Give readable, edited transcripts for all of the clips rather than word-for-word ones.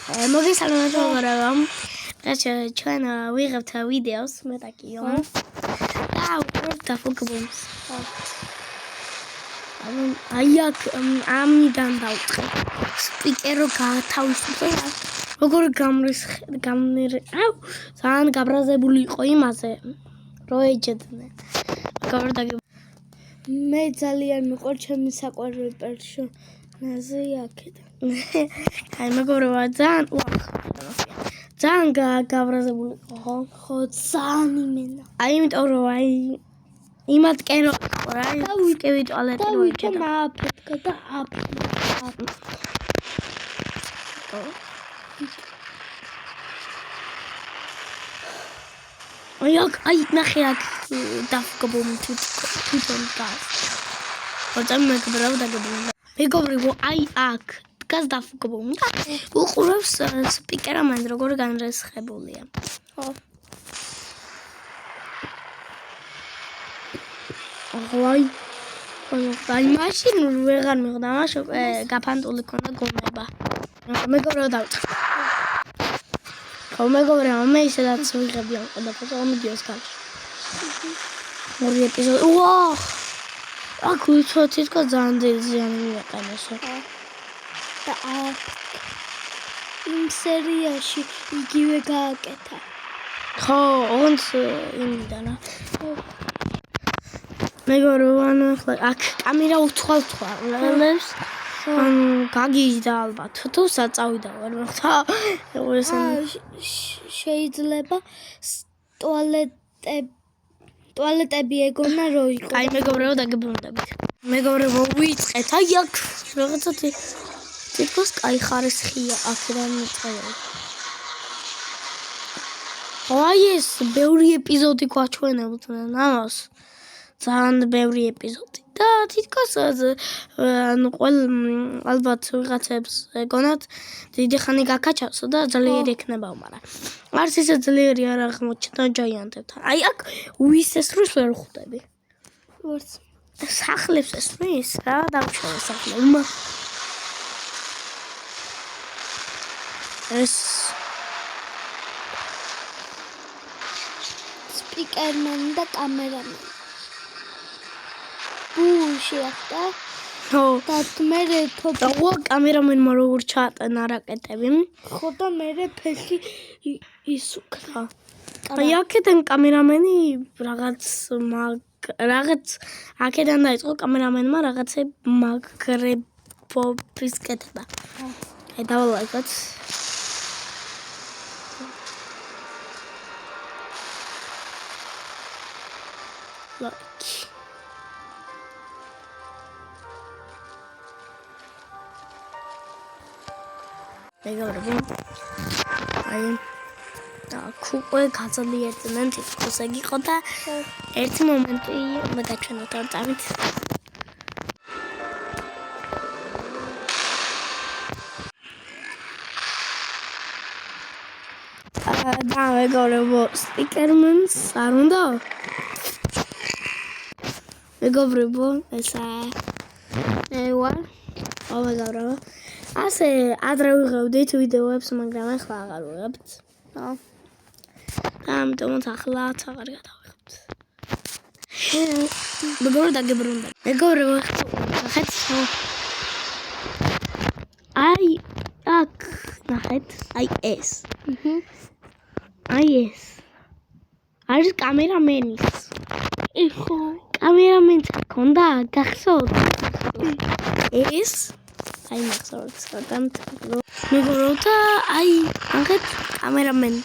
მოგესალმებით მეგობრებო. ჩვენ ვიღებთ ვიდეოს მეტაკიო. და უყურებთ დაფუგბულს. აი აქ ამიდან დავწყე. სპიკერო გათავისუფლდა. როგორ ძალიან გაბრაზებული იყო იმაზე, რომ ეჯდნენ. მე ძალიან მიყვარს ჩემი საყვარელი პერსონაჟი აქედან. აი მეგობრებო, ძალიან გაბრაზებული იყო, ხო, ძალიან იმენა. აი იმიტომ რომ აი იმათკენ რო იყო რა, ვიკევი ტუალეტი რო იჭერა. დააფეთქა და აფეთქა. აი ნახე აქ დაფუგბული თვითონ დგას. ხოჭამ მეგობრებო, აი აქ დგას დაფუგბული და უყურებს სპიკერამენ როგორ განრისხებულია. ხო. აი მაშინ ვეღარ მიღდა, მაშინ გაფანტული ქონდა გონება. მეგობრებო დავწყე. ხო მეგობრებო, მე ისედაც ვიღებდი ამ ყველაფერს ვიდეოს გარშე. ორი ეპიზოდი. ვაჰ! აქ ვიცოდი თითქოს ძალიან დიდი ზიანი მიაყენესო. და იმ სერიაში იგივე გააკეთა. ხო, ოღონდ იმიდან რა. მეგობრებო, ანუ ახლა აქ კამერა უთვალთვალებს. გაგიჟდა ალბათ. თუ საწავიდა ვარ, შეიძლება ტუალეტები ეგონა რო იყო. აი მეგობრებო, დაგებრუნდებით. მეგობრებო, ვიწყეთ. აი აქ რაღაცა თითქოს კაი ხარისხია აქედან მიწყება. აი ეს ბევრი ეპიზოდი გვაჩვენებთ ამას. ძალიან ბევრი ეპიზოდი. და თითქოს ანუ ალბათ ვიღაცებს ეგონათ დიდი ხანი გაკაჩავსო და ძლიერი ექნება, მაგრამ არც ისე ძლიერი არ აღმოჩნდა ჯაიანტებთან. აი აქ ვის ესრვის ვერ ხვდები. ვარც სახლებს ესრვის რა დავჩვენე სახლები. ეს სპიკერმენი და კამერამენი. შეახდა. ხო, და მე და კამერამენმა როგორ ჩაატანა რაკეტები. ხო და მე ფეხი ისუქრა. აი აქედან კამერამენი რაღაც აქედან დაიწყო კამერამენმა რაღაცე მაგრებობის კეთება. აი დავალაგოთ. მეგობრებო, აი უკვე გაძლიერდნენ თითქოს ეგ იყო და ერთი მომენტი უნდა გაჩვენოთ არ წამით. და მეგობრებო, სპიკერმენს არ უნდა? მეგობრებო, ესა ვარ. მეგობრებო, ასე ადრე ვიღებდით ვიდეოებს, მაგრამ ახლა აღარ ვიღებთ. ამიტომაც ახლაც აღარ გადავიღებთ. მეგობრებო, დაგებრუნდა. მეგობრებო, ნახეთ. აი აქ ნახეთ, აი ეს. აი ეს. არის კამერამენის. ხო, კამერამენს ჰქონდა, გახსოვთ? ეს აი მახსოვთ მეგობრებო და აი ნახეთ კამერამენი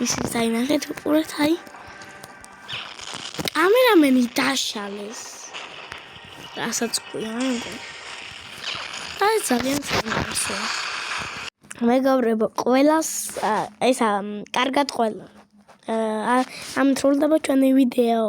ისიც აი ნახეთ უყურეთ აი კამერამენი დაშალეს რასაც ქვია აი ძალიან საინტერესოა მეგობრებო ყველას ესა კარგად ყველა ამ თრულდება ჩვენი ვიდეო